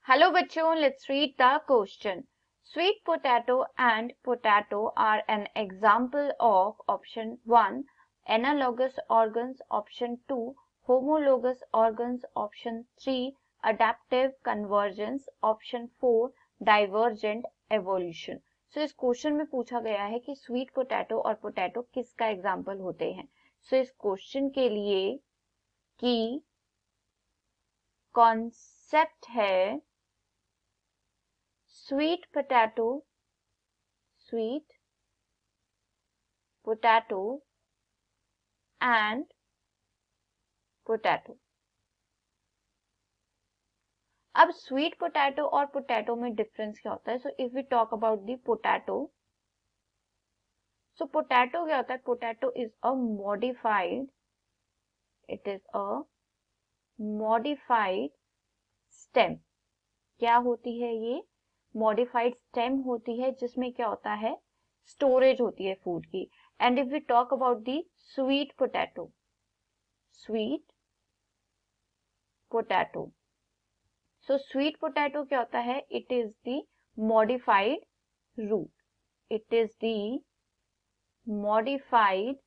Hello बच्चों, let's read the question. Sweet potato and potato are an example of option 1 analogous organs, option 2 homologous organs, option 3 adaptive convergence, option 4 divergent evolution. So इस question में पूछा गया है कि sweet potato और potato किसका example होते हैं. So इस क्वेश्चन के लिए की कॉन्सेप्ट है sweet potato and potato. अब स्वीट पोटैटो और पोटैटो में डिफरेंस क्या होता है. So if we talk about the potato, so potato क्या होता है. Potato is a modified, it is a modified stem. क्या होती है ये? मॉडिफाइड स्टेम होती है जिसमें क्या होता है, स्टोरेज होती है फूड की. And if we talk about the sweet potato, so sweet potato क्या होता है, it is the modified root, it is the modified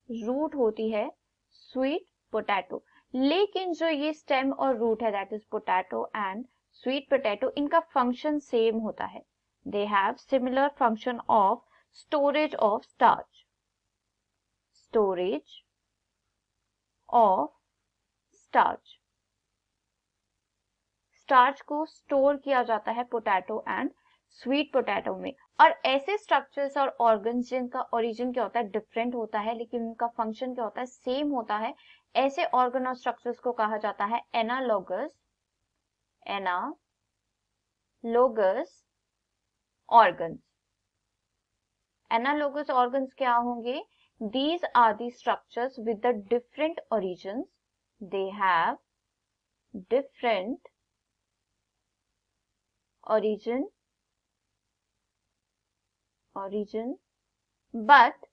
root होती है स्वीट पोटैटो. लेकिन जो ये स्टेम और रूट है, that is potato and sweet potato, इनका फंक्शन सेम होता है. They have similar function of storage of starch, storage of starch. Starch को स्टोर किया जाता है पोटैटो एंड स्वीट पोटैटो में. और ऐसे स्ट्रक्चर्स और ऑर्गन्स जिनका ओरिजिन क्या होता है, डिफरेंट होता है, लेकिन उनका फंक्शन क्या होता है, सेम होता है, ऐसे ऑर्गन और स्ट्रक्चर्स को कहा जाता है एनालोगस ऑर्गन्स. एनालोगस ऑर्गन्स क्या होंगे? These are the structures with the different origins, they have different origin but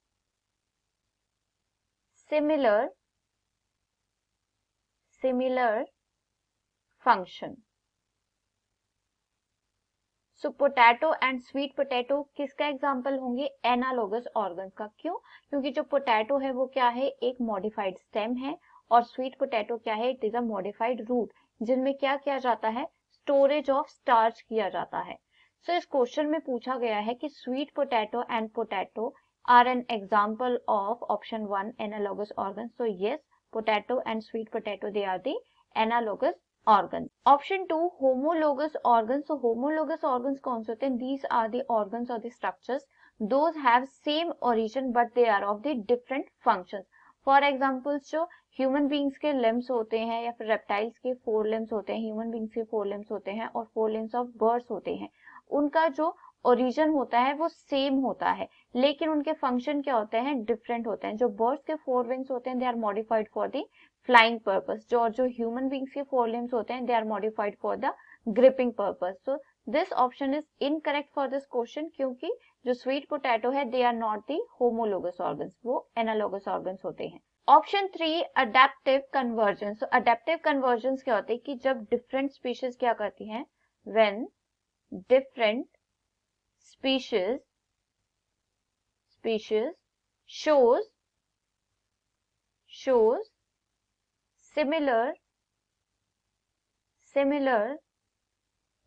similar function. So potato and sweet potato किसका एग्जाम्पल होंगे? एनालोगस ऑर्गन्स का. क्यों? क्योंकि जो पोटैटो है वो क्या है, एक मॉडिफाइड स्टेम है, और स्वीट पोटैटो क्या है, it is a modified root, जिनमें क्या किया जाता है, स्टोरेज ऑफ स्टार्च किया जाता है. सो इस क्वेश्चन में पूछा गया है कि sweet potato and potato are an example of option 1 analogous organ. So yes, potato and sweet potato they are the analogous organs. Option 2 homologous organs. So homologous organs कौन से होते हैं? These are the organs or the structures. Those have same origin but they are of the different functions. For example, जो human beings के limbs होते हैं या फिर reptiles के 4 limbs होते हैं, human beings के 4 limbs होते हैं और 4 limbs of birds होते हैं, उनका जो ओरिजिन होता है वो सेम होता है, लेकिन उनके फंक्शन क्या होते हैं, डिफरेंट होते हैं. जो बर्ड्स के 4 विंग्स होते हैं, they are modified for the flying purpose. जो ह्यूमन बींग्स के 4 लिम्स होते हैं, they are modified for the gripping purpose. So this option is incorrect for this question, क्योंकि जो स्वीट पोटैटो है, they are not the homologous organs, वो analogous organs होते हैं. Option 3 adaptive convergence. Adaptive convergence क्या होते हैं कि जब डिफरेंट स्पीशीज क्या करती हैं, when different species shows similar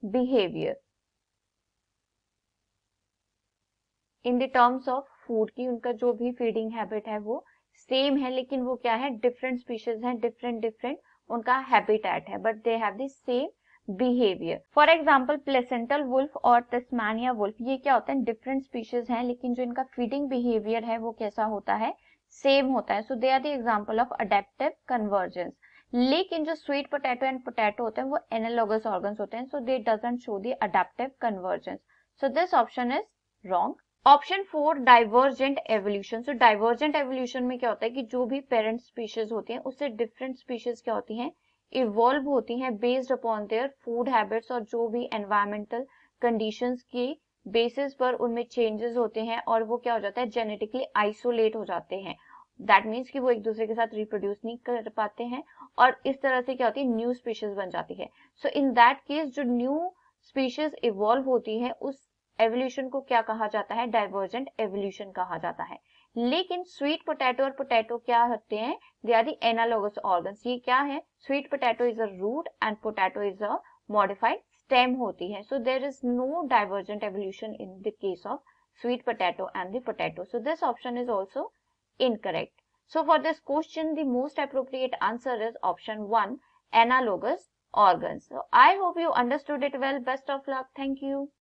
behavior in the terms of food, की उनका जो भी फीडिंग हैबिट है वो सेम है, लेकिन वो क्या है, डिफरेंट स्पीशीज हैं, डिफरेंट उनका हैबिटेट है, but they have the same behaviour. For example placental wolf और तस्मानिया वुल्फ, ये क्या होता है, डिफरेंट स्पीशीज हैं, लेकिन जो इनका फीडिंग बिहेवियर है वो कैसा होता है, सेम होता है. So they are the example of adaptive convergence. लेकिन जो स्वीट पोटैटो एंड पोटैटो होते हैं वो एनालोगस ऑर्गन्स होते हैं, so they doesn't show the adaptive convergence. So this option is wrong. Option 4 divergent evolution. So divergent evolution में क्या होता है कि जो भी पेरेंट स्पीशीज होती हैं उससे डिफरेंट स्पीशीज क्या होती हैं, इवॉल्व होती हैं based upon their food habits, और जो भी एनवायरमेंटल कंडीशंस की बेसिस पर उनमें चेंजेस होते हैं, और वो क्या हो जाता है, जेनेटिकली आइसोलेट हो जाते हैं. दैट मीन्स कि वो एक दूसरे के साथ रिप्रोड्यूस नहीं कर पाते हैं, और इस तरह से क्या होती है, न्यू स्पीशीज बन जाती है। सो इन दैट केस जो न्यू स्पीशीज इवॉल्व होती है उस एवोल्यूशन को क्या कहा जाता है, डाइवर्जेंट एवोल्यूशन कहा जाता है। लेकिन स्वीट पोटैटो और पोटैटो क्या होते हैं, they are the analogous organs. ये क्या है, sweet potato is a root and potato is a modified stem होती है। So there is no divergent evolution in the case of sweet potato and the potato. So this option is also incorrect. So for this question, the most appropriate answer is option 1, analogous organs. So I hope you understood it well. Best of luck. Thank you.